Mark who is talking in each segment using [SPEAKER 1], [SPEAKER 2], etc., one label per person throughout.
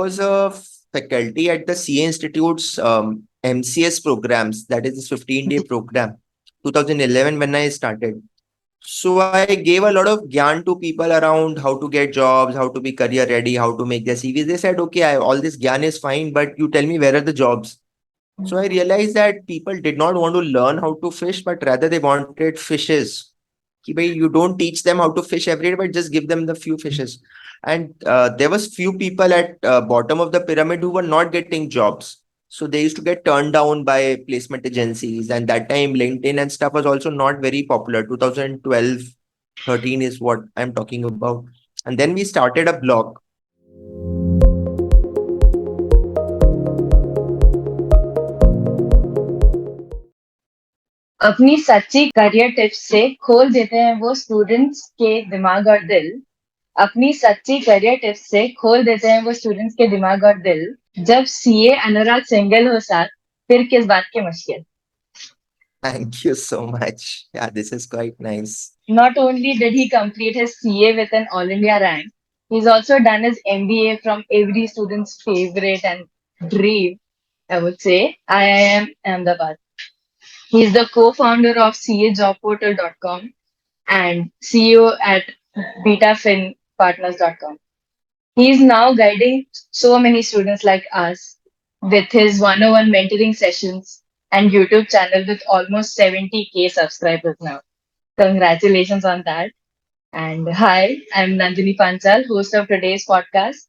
[SPEAKER 1] was a faculty at the CA Institute's MCS programs, that is this 15-day program, 2011 when I started. So I gave a lot of gyan to people around how to get jobs, how to be career ready, how to make their CVs. They said, okay, all this gyan is fine, but you tell me where are the jobs? So I realized that people did not want to learn how to fish, but rather they wanted fishes. Ki bhai, you don't teach them how to fish every day, but just give them the few fishes. And there was few people at bottom of the pyramid who were not getting jobs. So they used to get turned down by placement agencies. And that time LinkedIn and stuff was also not very popular. 2012, 13 is what I'm talking about. And then we started a blog.
[SPEAKER 2] अपनी सच्ची career tips से खोल देते हैं वो students के दिमाग और दिल। अपनी सच्ची करियर टिप्स से खोल देते हैं वो स्टूडेंट्स के दिमाग और दिल। जब सीए अनुराग सिंगल हो साथ, फिर किस बात की मुश्किल।
[SPEAKER 1] Thank you so much. Yeah, this is quite nice.
[SPEAKER 2] Not only did he complete his CA with an All India rank, he's also done his MBA from every student's favorite and dream, I would say, IIM Ahmedabad. He's the co-founder of CAJobportal.com and CEO at BetaFinPartners.com. He's now guiding so many students like us with his 101 mentoring sessions and YouTube channel with almost 70K subscribers now. Congratulations on that. And hi, I'm Nandini Panchal, host of today's podcast.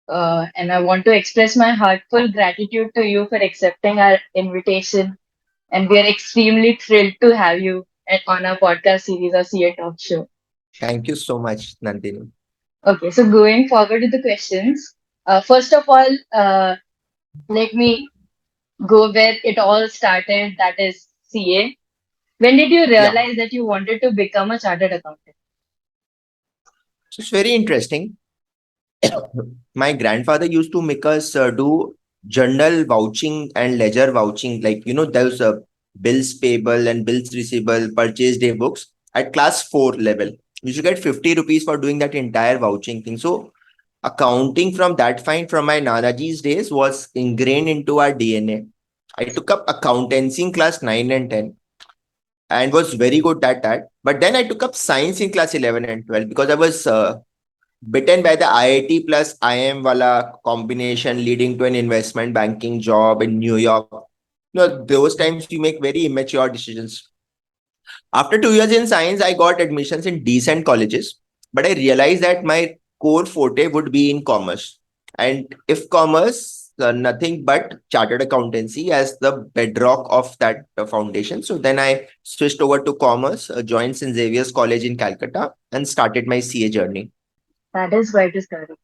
[SPEAKER 2] And I want to express my heartfelt gratitude to you for accepting our invitation. And we are extremely thrilled to have you on our podcast series or CA Talk Show.
[SPEAKER 1] Thank you so much, Nandini.
[SPEAKER 2] Okay, so going forward with the questions. First of all, let me go where it all started, that is CA. When did you
[SPEAKER 1] Yeah.
[SPEAKER 2] realize that you wanted to become a chartered accountant?
[SPEAKER 1] So it's very interesting. My grandfather used to make us do journal vouching and ledger vouching, like, those bills payable and bills receivable, purchase day books at class 4 level. You should get 50 rupees for doing that entire vouching thing. So accounting from that fine from my Nanaji's days was ingrained into our DNA. I took up accountancy in class 9 and 10 and was very good at that. But then I took up science in class 11 and 12 because I was bitten by the IIT plus IIM wala combination leading to an investment banking job in New York. Those times you make very immature decisions. After 2 years in science, I got admissions in decent colleges, but I realized that my core forte would be in commerce. And if commerce, nothing but chartered accountancy as the bedrock of that foundation. So then I switched over to commerce, joined St. Xavier's College in Calcutta, and started my CA journey.
[SPEAKER 2] That is quite a story.
[SPEAKER 1] Yeah.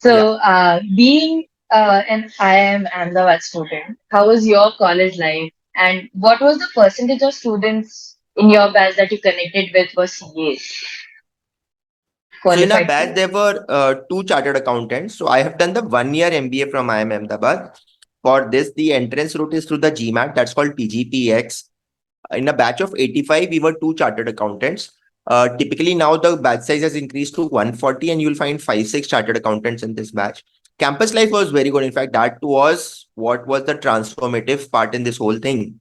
[SPEAKER 2] So, being an IIM Ahmedabad student, how was your college life? And what was the percentage of students in your batch that you connected with were CAs,
[SPEAKER 1] So in our
[SPEAKER 2] qualified
[SPEAKER 1] batch,
[SPEAKER 2] CAs?
[SPEAKER 1] there were two chartered accountants. So I have done the 1 year MBA from IIM Ahmedabad. For this, the entrance route is through the GMAT. That's called PGPX. In a batch of 85, we were two chartered accountants. Typically now the batch size has increased to 140 and you'll find 5, 6 chartered accountants in this batch. Campus life was very good. In fact, that was what was the transformative part in this whole thing.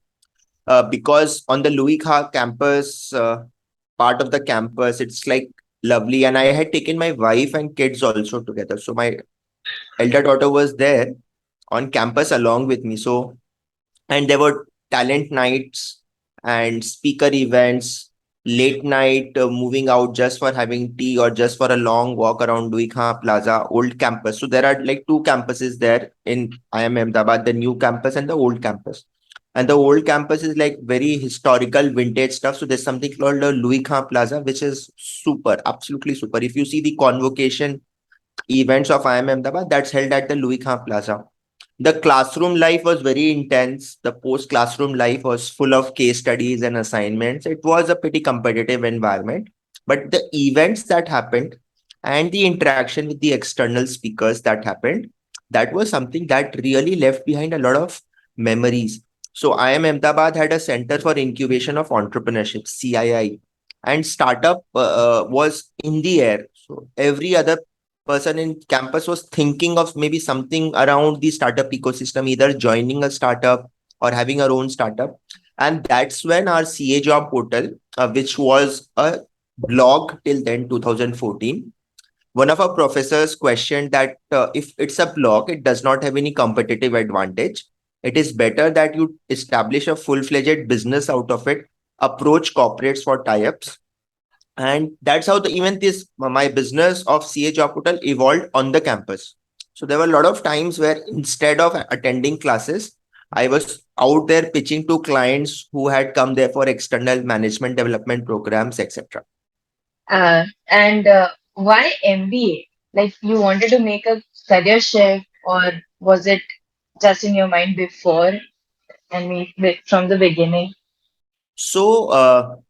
[SPEAKER 1] Because on the Louis Kha campus, part of the campus, it's like lovely. And I had taken my wife and kids also together. So my elder daughter was there on campus along with me. So, and there were talent nights and speaker events, late night moving out just for having tea or just for a long walk around Louis Kha Plaza, old campus. So there are like two campuses there in IIM Ahmedabad, the new campus and the old campus. And the old campus is like very historical vintage stuff. So there's something called the Louis Khan Plaza, which is super, absolutely super. If you see the convocation events of IIM Ahmedabad, that's held at the Louis Khan Plaza. The classroom life was very intense. The post classroom life was full of case studies and assignments. It was a pretty competitive environment. But the events that happened and the interaction with the external speakers that happened, that was something that really left behind a lot of memories. So IIM Ahmedabad had a Center for Incubation of Entrepreneurship, CII, and startup was in the air. So every other person in campus was thinking of maybe something around the startup ecosystem, either joining a startup or having our own startup. And that's when our CA job portal, which was a blog till then, 2014, one of our professors questioned that if it's a blog, it does not have any competitive advantage. It is better that you establish a full-fledged business out of it, approach corporates for tie-ups, and that's how even this my business of CA Job Portal evolved on the campus. So there were a lot of times where instead of attending classes, I was out there pitching to clients who had come there for external management development programs, etc.
[SPEAKER 2] And why MBA? Like you wanted to make a career shift, or was it just in your mind before? I mean, from the beginning.
[SPEAKER 1] So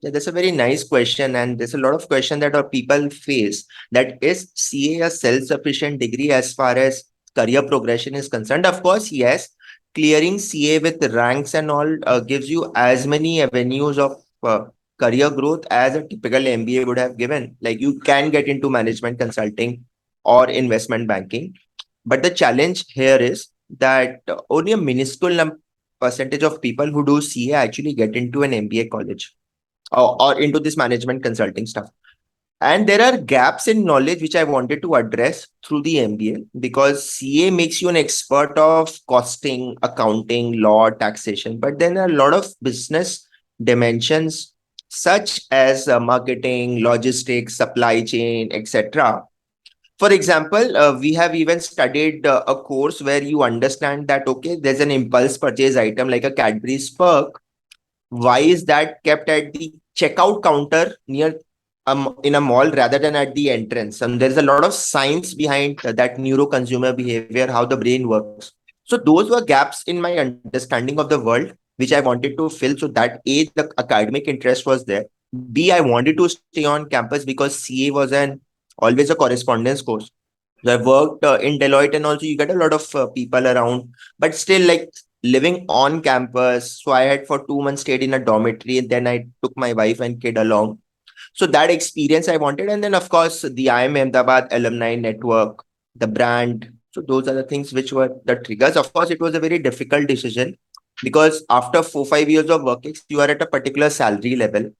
[SPEAKER 1] yeah, that's a very nice question, and there's a lot of question that our people face. That is CA a self-sufficient degree as far as career progression is concerned? Of course, yes. Clearing CA with ranks and all gives you as many avenues of career growth as a typical MBA would have given. Like you can get into management consulting or investment banking, but the challenge here is that only a minuscule percentage of people who do CA actually get into an MBA college or into this management consulting stuff. And there are gaps in knowledge which I wanted to address through the MBA, because CA makes you an expert of costing, accounting, law, taxation. But then a lot of business dimensions such as marketing, logistics, supply chain, etc. For example, we have even studied a course where you understand that, okay, there's an impulse purchase item like a Cadbury's perk. Why is that kept at the checkout counter near in a mall rather than at the entrance? And there's a lot of science behind that neuro consumer behavior, how the brain works. So those were gaps in my understanding of the world, which I wanted to fill. So that A, the academic interest was there. B, I wanted to stay on campus because CA was an always a correspondence course. So I worked in Deloitte, and also you get a lot of people around, but still like living on campus. So I had for 2 months stayed in a dormitory, and then I took my wife and kid along. So that experience I wanted. And then of course the IIM Ahmedabad alumni network, the brand. So those are the things which were the triggers. Of course, it was a very difficult decision because after 4-5 years of working, you are at a particular salary level.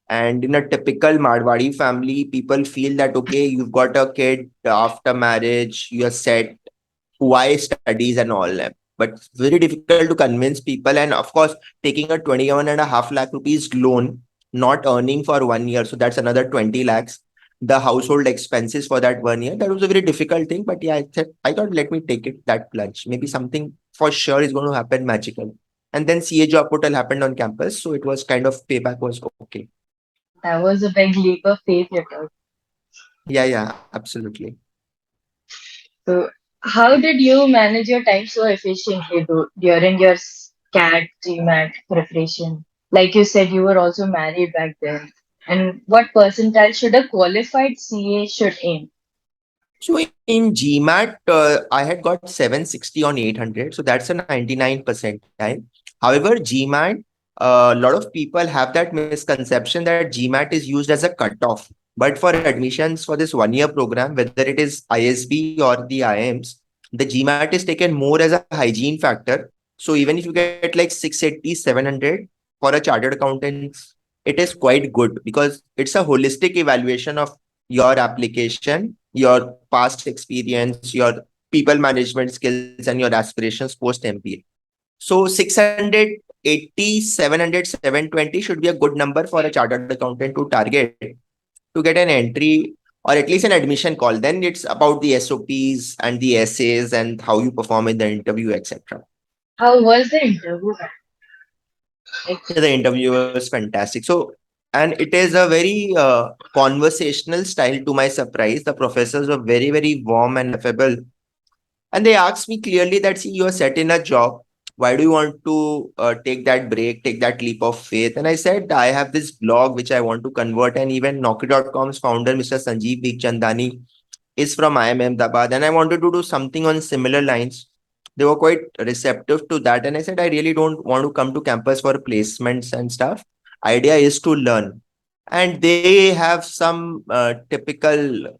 [SPEAKER 1] And in a typical Marwadi family, people feel that, okay, you've got a kid after marriage, you're set, why studies and all that. But it's very difficult to convince people. And of course, taking a 21.5 lakh rupees loan, not earning for 1 year. So that's another 20 lakhs. The household expenses for that 1 year. That was a very difficult thing. But yeah, I thought, let me take it that plunge. Maybe something for sure is going to happen magical. And then CA job portal happened on campus. So it was kind of payback was okay.
[SPEAKER 2] That was a big leap of faith you took.
[SPEAKER 1] Yeah, absolutely.
[SPEAKER 2] So, how did you manage your time so efficiently during your CAT GMAT preparation? Like you said, you were also married back then. And what percentile should a qualified CA should aim?
[SPEAKER 1] So in GMAT, I had got 760 on 800. So that's a 99 percentile. However, GMAT, a lot of people have that misconception that GMAT is used as a cutoff. But for admissions for this 1 year program, whether it is ISB or the IIMs, the GMAT is taken more as a hygiene factor. So even if you get like 680, 700 for a chartered accountant, it is quite good because it's a holistic evaluation of your application, your past experience, your people management skills, and your aspirations post MBA. So 680, 700, 720 should be a good number for a chartered accountant to target to get an entry or at least an admission call. Then it's about the SOPs and the essays and how you perform in the interview, etc.
[SPEAKER 2] How was the interview? Like,
[SPEAKER 1] Yeah, the interview was fantastic. So, and it is a very conversational style to my surprise. The professors were very, very warm and affable. And they asked me clearly that, see, you are set in a job. Why do you want to take that break, take that leap of faith? And I said, I have this blog which I want to convert. And even Naukri.com's founder, Mr. Sanjeev Bikhchandani, is from IIM Ahmedabad. And I wanted to do something on similar lines. They were quite receptive to that. And I said, I really don't want to come to campus for placements and stuff. Idea is to learn. And they have some typical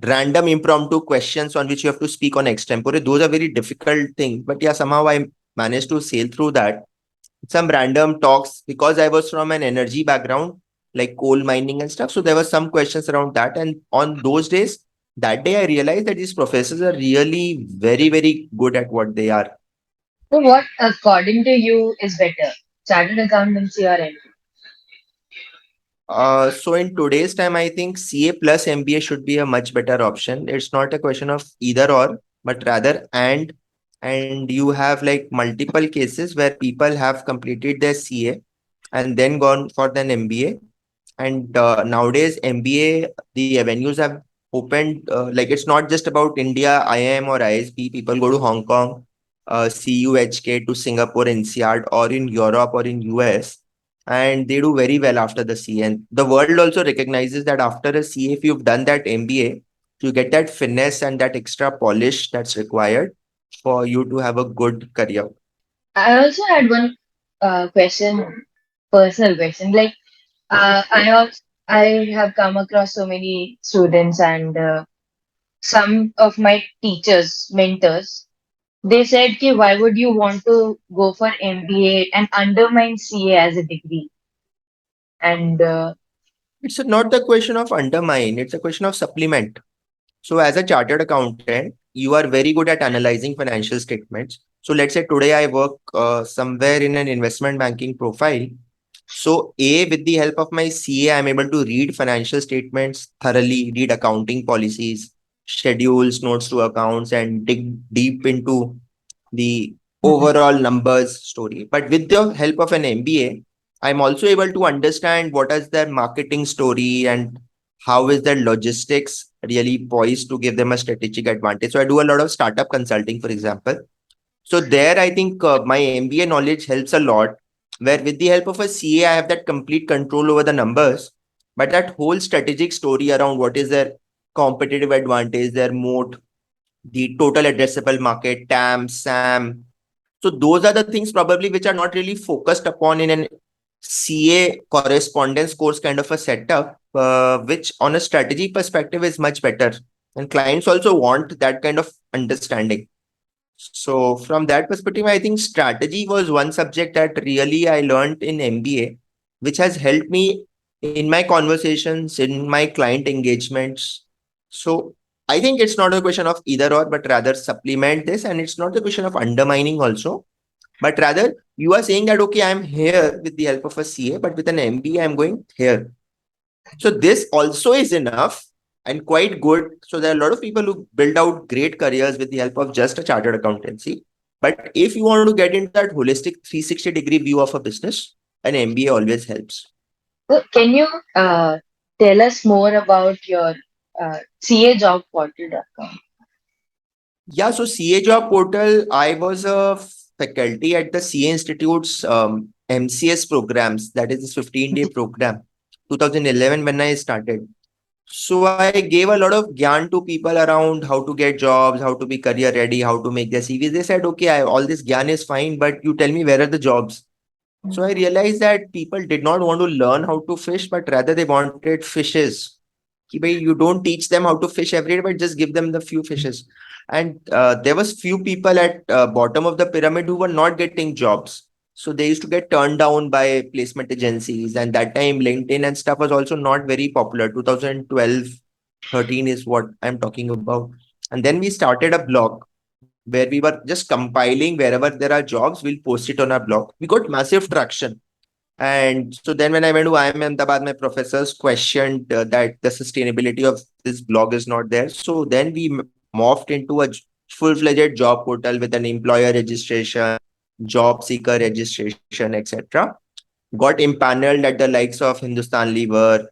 [SPEAKER 1] random impromptu questions on which you have to speak on extempore. Those are very difficult things. But yeah, somehow I managed to sail through that. Some random talks because I was from an energy background, like coal mining and stuff. So there were some questions around that. And on those days, that day I realized that these professors are really very, very good at what they are.
[SPEAKER 2] So what, according to you, is better? Chartered accountancy or MBA?
[SPEAKER 1] So in today's time, I think CA plus MBA should be a much better option. It's not a question of either or, but rather and you have like multiple cases where people have completed their CA and then gone for an MBA. And nowadays, MBA, the avenues have opened. Like it's not just about India, IIM or ISB. People go to Hong Kong, CUHK to Singapore, INSEAD, or in Europe or in US, and they do very well after the CA. And the world also recognizes that after a CA, if you've done that MBA, you get that finesse and that extra polish that's required for you to have a good career.
[SPEAKER 2] I also had one question, personal question. Like, I have come across so many students and some of my teachers, mentors, they said, ki, why would you want to go for MBA and undermine CA as a degree? And
[SPEAKER 1] It's not the question of undermine, it's a question of supplement. So, as a chartered accountant, you are very good at analyzing financial statements. So, let's say today I work somewhere in an investment banking profile. So, with the help of my CA, I'm able to read financial statements thoroughly, read accounting policies, schedules, notes to accounts, and dig deep into the
[SPEAKER 2] Mhm.
[SPEAKER 1] overall numbers story. But with the help of an MBA, I'm also able to understand what is their marketing story and how is their logistics really poised to give them a strategic advantage. So I do a lot of startup consulting, for example. So there, I think my MBA knowledge helps a lot. Where with the help of a CA, I have that complete control over the numbers, but that whole strategic story around what is their competitive advantage, their moat, the total addressable market, TAM, SAM. So those are the things probably which are not really focused upon in an CA correspondence course kind of a setup, which on a strategy perspective is much better. And clients also want that kind of understanding. So from that perspective, I think strategy was one subject that really I learned in MBA, which has helped me in my conversations, in my client engagements. So I think it's not a question of either or, but rather supplement this. And it's not a question of undermining also, but rather you are saying that, okay, I'm here with the help of a CA, but with an MBA, I'm going here. So this also is enough and quite good. So there are a lot of people who build out great careers with the help of just a chartered accountancy. But if you want to get into that holistic 360-degree view of a business, an MBA always helps.
[SPEAKER 2] so can you tell us more about your CAJobportal.com?
[SPEAKER 1] Yeah, so CA Job Portal, I was a faculty at the CA Institute's MCS programs, that is this 15-day program, 2011 when I started. So I gave a lot of gyan to people around how to get jobs, how to be career ready, how to make their CVs. They said, okay, all this gyan is fine, but you tell me where are the jobs? So I realized that people did not want to learn how to fish, but rather they wanted fishes. Ki bhai, you don't teach them how to fish every day, but just give them the few fishes. And there was few people at bottom of the pyramid who were not getting jobs. So they used to get turned down by placement agencies. And that time LinkedIn and stuff was also not very popular. 2012, 13 is what I'm talking about. And then we started a blog where we were just compiling wherever there are jobs, we'll post it on our blog. We got massive traction. And so then when I went to IIM Ahmedabad, my professors questioned that the sustainability of this blog is not there. So then we morphed into a full-fledged job portal with an employer registration, job seeker registration, etc. Got impaneled at the likes of Hindustan Lever,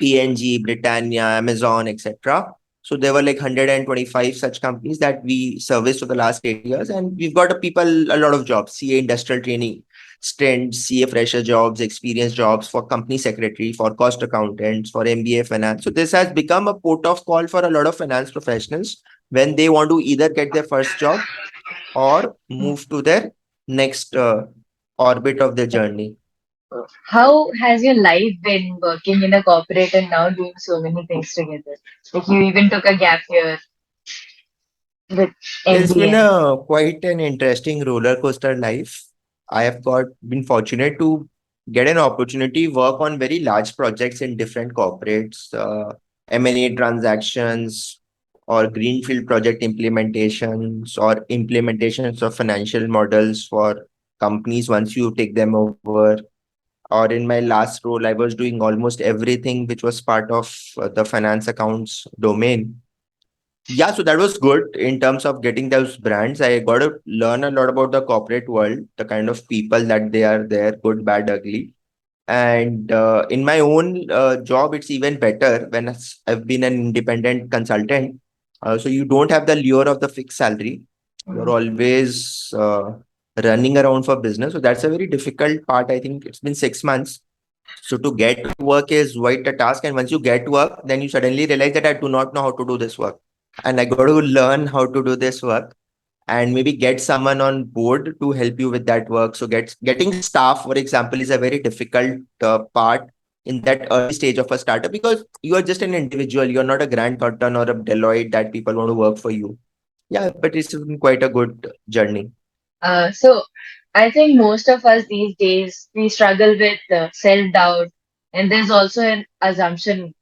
[SPEAKER 1] P&G, Britannia, Amazon, etc. So there were like 125 such companies that we serviced for the last 8 years, and we've got a lot of jobs: CA industrial training, stint, CA fresher jobs, experience jobs for company secretary, for cost accountants, for MBA finance. So this has become a port of call for a lot of finance professionals when they want to either get their first job or move to their next orbit of their journey.
[SPEAKER 2] How has your life been working in a corporate and now doing so many things together? Like you even took a gap year with
[SPEAKER 1] It's been
[SPEAKER 2] MBA.
[SPEAKER 1] a quite an interesting roller coaster life. I have got been fortunate to get an opportunity work on very large projects in different corporates, M&A transactions, or greenfield project implementations, or implementations of financial models for companies once you take them over. Or in my last role, I was doing almost everything which was part of the finance accounts domain. Yeah, so that was good in terms of getting those brands. I got to learn a lot about the corporate world, the kind of people that they are there, good, bad, ugly. And in my own job, it's even better when I've been an independent consultant. So you don't have the lure of the fixed salary. You're
[SPEAKER 2] Mm.
[SPEAKER 1] always running around for business. So that's a very difficult part. I think it's been 6 months. So to get work is quite a task. And once you get work, then you suddenly realize that I do not know how to do this work. And I got to learn how to do this work and maybe get someone on board to help you with that work. So getting staff, for example, is a very difficult part in that early stage of a startup because you are just an individual. You're not a Grant Thornton or a Deloitte that people want to work for you. Yeah, but it's been quite a good journey.
[SPEAKER 2] So I think most of us these days we struggle with self-doubt, and there's also an assumption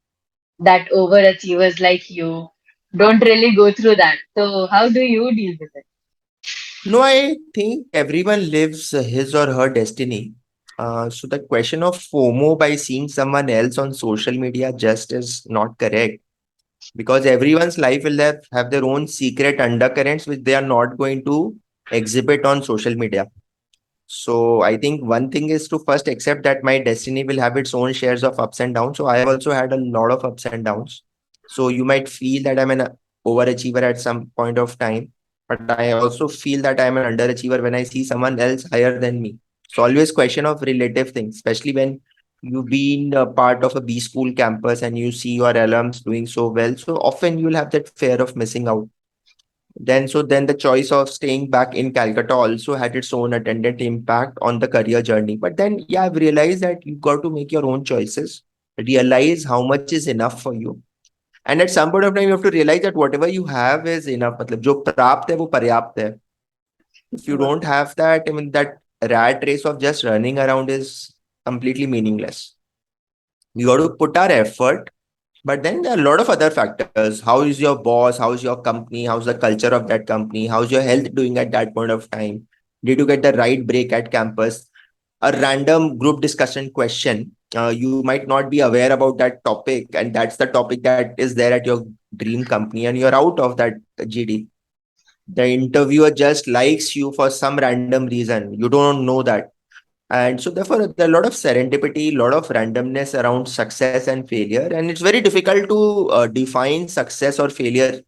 [SPEAKER 2] that overachievers like you don't really go through that. So how do you deal with it?
[SPEAKER 1] No, I think everyone lives his or her destiny. So the question of FOMO by seeing someone else on social media just is not correct because everyone's life will have their own secret undercurrents which they are not going to exhibit on social media. So I think one thing is to first accept that my destiny will have its own shares of ups and downs. So I have also had a lot of ups and downs. So you might feel that I'm an overachiever at some point of time, but I also feel that I'm an underachiever when I see someone else higher than me. So always question of relative things, especially when you've been a part of a B school campus and you see your alums doing so well. So often you'll have that fear of missing out. Then the choice of staying back in Calcutta also had its own attendant impact on the career journey. But then, yeah, I've realized that you've got to make your own choices, realize how much is enough for you. And at some point of time, you have to realize that whatever you have is enough. मतलब जो प्राप्त है वो पर्याप्त है. If you don't have that, I mean, that rat race of just running around is completely meaningless. You got to put our effort, but then there are a lot of other factors. How is your boss? How's your company? How's the culture of that company? How's your health doing at that point of time? Did you get the right break at campus? A random group discussion question. You might not be aware about that topic, and that's the topic that is there at your dream company, and you're out of that GD. The interviewer just likes you for some random reason. You don't know that. And so therefore, there are a lot of serendipity, a lot of randomness around success and failure. And it's very difficult to define success or failure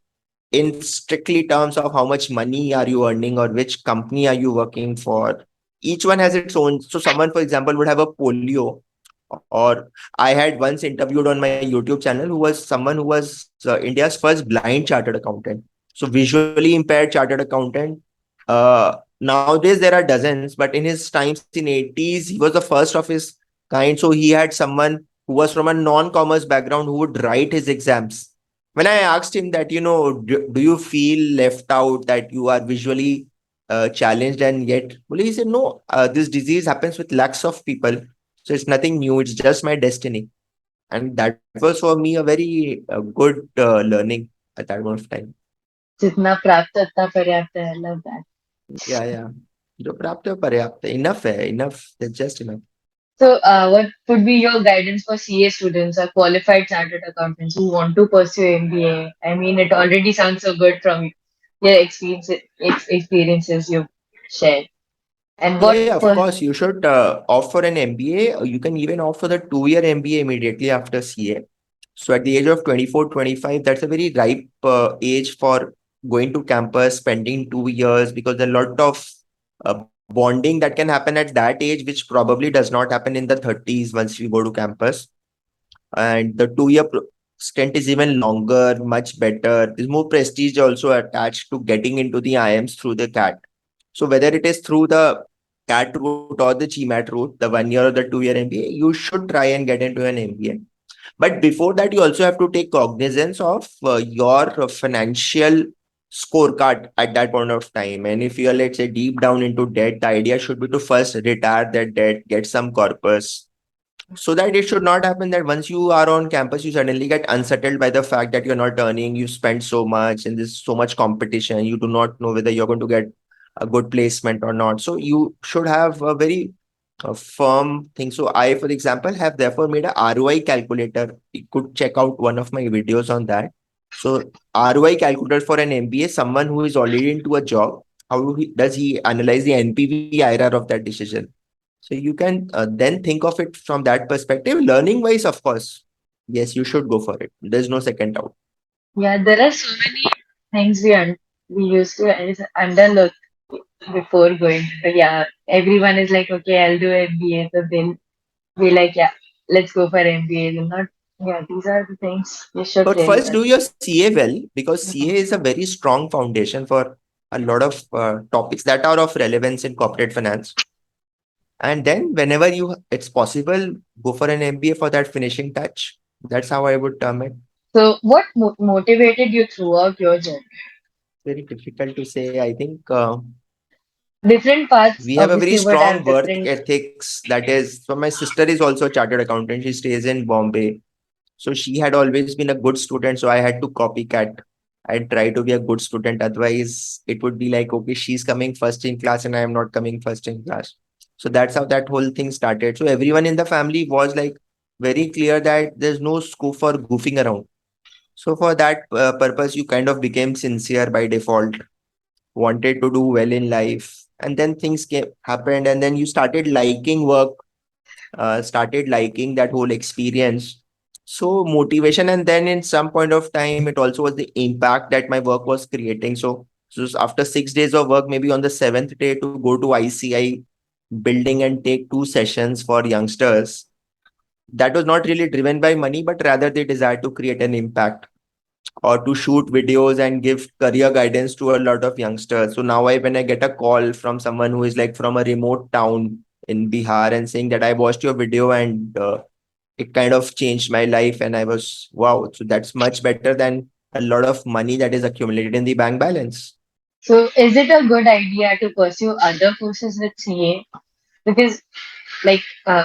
[SPEAKER 1] in strictly terms of how much money are you earning or which company are you working for. Each one has its own. So someone, for example, would have a polio. Or I had once interviewed on my YouTube channel who was someone who was India's first blind chartered accountant. So visually impaired chartered accountant. Nowadays there are dozens, but in his times in 80s, he was the first of his kind. So he had someone who was from a non-commerce background who would write his exams. When I asked him that, do you feel left out that you are visually challenged and yet, well, he said, no, this disease happens with lakhs of people. So it's nothing new. It's just my destiny. And that was for me a very good learning at that point of time.
[SPEAKER 2] जितना प्राप्त उतना पर्याप्त है. I love that.
[SPEAKER 1] Yeah, yeah. जो प्राप्त है वो पर्याप्त है. Enough है. Enough. That's just enough.
[SPEAKER 2] So, what would be your guidance for CA students or qualified chartered accountants who want to pursue MBA? I mean, it already sounds so good from your experiences you've shared. And
[SPEAKER 1] Yeah,
[SPEAKER 2] what
[SPEAKER 1] yeah, of
[SPEAKER 2] for?
[SPEAKER 1] course. You should opt for an MBA. You can even opt for the 2 year MBA immediately after CA. So at the age of 24, 25, that's a very ripe age for going to campus, spending 2 years, because there are a lot of bonding that can happen at that age, which probably does not happen in the 30s once you go to campus. And the 2 year stint is even longer, much better. There's more prestige also attached to getting into the IIMs through the CAT. So whether it is through the CAT route or the GMAT route, the 1 year or the 2 year MBA, you should try and get into an MBA. But before that, you also have to take cognizance of your financial scorecard at that point of time. And if you are, let's say, deep down into debt, the idea should be to first retire that debt, get some corpus, so that it should not happen that once you are on campus, you suddenly get unsettled by the fact that you're not earning, you spend so much, and there's so much competition. You do not know whether you're going to get a good placement or not. So you should have a very firm thing. So I, for example, have therefore made a ROI calculator. You could check out one of my videos on that. So ROI calculator for an MBA, someone who is already into a job, does he analyze the NPV IRR of that decision? So you can then think of it from that perspective. Learning wise, of course, yes, you should go for it. There's no second doubt.
[SPEAKER 2] Yeah, there are so many things we used to underlook before going. But yeah, everyone is like, okay, I'll do MBA. So then we like, yeah, let's go for MBA. And not, yeah, these are the things you should
[SPEAKER 1] But
[SPEAKER 2] really
[SPEAKER 1] first,
[SPEAKER 2] learn.
[SPEAKER 1] do your CA well, because CA
[SPEAKER 2] Mhm.
[SPEAKER 1] is a very strong foundation for a lot of topics that are of relevance in corporate finance. And then, whenever it's possible, go for an MBA for that finishing touch. That's how I would term it.
[SPEAKER 2] So, what motivated you throughout your journey?
[SPEAKER 1] Very difficult to say. I think
[SPEAKER 2] Different paths
[SPEAKER 1] we have a very
[SPEAKER 2] obviously would
[SPEAKER 1] strong
[SPEAKER 2] have
[SPEAKER 1] work
[SPEAKER 2] different.
[SPEAKER 1] ethics. That is, so my sister is also a chartered accountant. She stays in Bombay. So she had always been a good student. So I had to copycat and try to be a good student. Otherwise, it would be like, okay, she's coming first in class and I am not coming first in class. So that's how that whole thing started. So everyone in the family was like very clear that there's no scope for goofing around. So for that purpose, you kind of became sincere by default, wanted to do well in life. And then happened, and then you started liking work, started liking that whole experience. So motivation, and then in some point of time, it also was the impact that my work was creating. So after 6 days of work, maybe on the seventh day, to go to ICI building and take 2 sessions for youngsters, that was not really driven by money, but rather the desire to create an impact or to shoot videos and give career guidance to a lot of youngsters. So now when I get a call from someone who is like from a remote town in Bihar and saying that I watched your video and it kind of changed my life, and I was, wow, so that's much better than a lot of money that is accumulated in the bank balance.
[SPEAKER 2] So, is it a good idea to pursue other courses with CA? Because, like,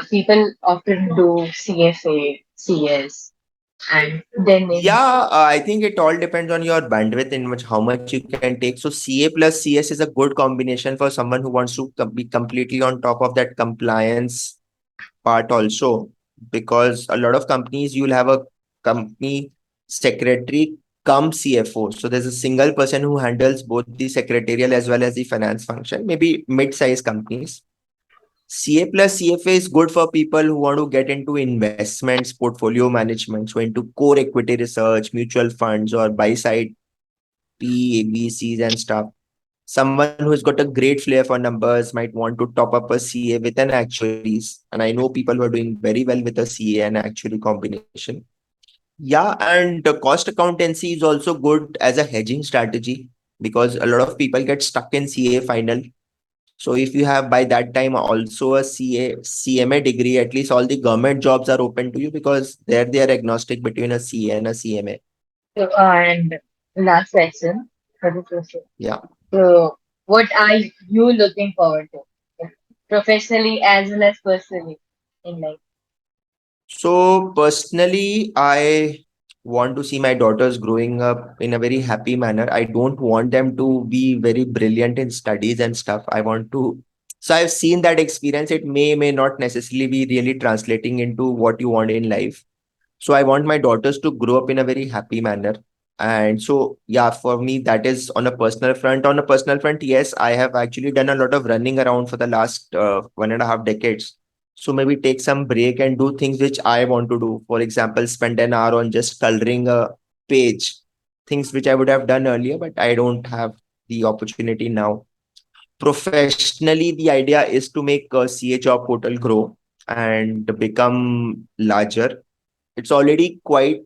[SPEAKER 2] people often do CFA, CS, and then in.
[SPEAKER 1] Yeah, I think it all depends on your bandwidth in which how much you can take. So CA plus CS is a good combination for someone who wants to be completely on top of that compliance part also, because a lot of companies, you'll have a company secretary come CFO. So there's a single person who handles both the secretarial as well as the finance function, maybe mid-sized companies. CA plus CFA is good for people who want to get into investments, portfolio management, so into core equity research, mutual funds, or buy side P, BCs and stuff. Someone who's got a great flair for numbers might want to top up a CA with an actuaries. And I know people who are doing very well with a CA and actuary combination. Yeah, and the cost accountancy is also good as a hedging strategy, because a lot of people get stuck in CA final. So if you have by that time also a CMA degree, at least all the government jobs are open to you, because there they are agnostic between a CA and a CMA.
[SPEAKER 2] So, and last question for the question.
[SPEAKER 1] Yeah.
[SPEAKER 2] So, what are you looking forward to, professionally as well as personally in life?
[SPEAKER 1] So personally, I want to see my daughters growing up in a very happy manner. I don't want them to be very brilliant in studies and stuff. I want to. So I've seen that experience. It may not necessarily be really translating into what you want in life. So I want my daughters to grow up in a very happy manner. And so, yeah, for me, that is on a personal front. On a personal front, yes, I have actually done a lot of running around for the last 1.5 decades. So maybe take some break and do things which I want to do. For example, spend an hour on just coloring a page, things which I would have done earlier, but I don't have the opportunity now. Professionally, the idea is to make a CA job portal grow and become larger. It's already quite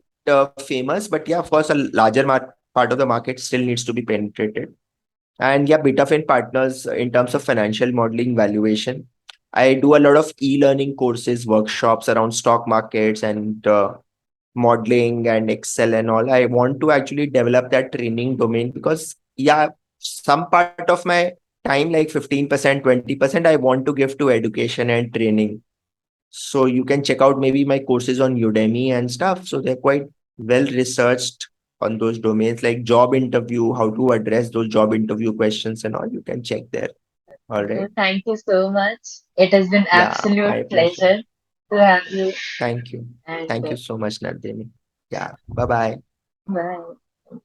[SPEAKER 1] famous, but yeah, of course, a larger part of the market still needs to be penetrated. And yeah, Bitafin partners in terms of financial modeling valuation. I do a lot of e-learning courses, workshops around stock markets and modeling and Excel and all. I want to actually develop that training domain because yeah, some part of my time, like 15%, 20%, I want to give to education and training. So you can check out maybe my courses on Udemy and stuff. So they're quite well researched on those domains like job interview, how to address those job interview questions and all. You can check there. All right.
[SPEAKER 2] So thank you so much. It has been
[SPEAKER 1] Yeah,
[SPEAKER 2] absolute
[SPEAKER 1] my pleasure.
[SPEAKER 2] pleasure to have you.
[SPEAKER 1] Thank you.
[SPEAKER 2] And
[SPEAKER 1] Thank you so much, Nandini. Yeah. Bye bye.
[SPEAKER 2] bye.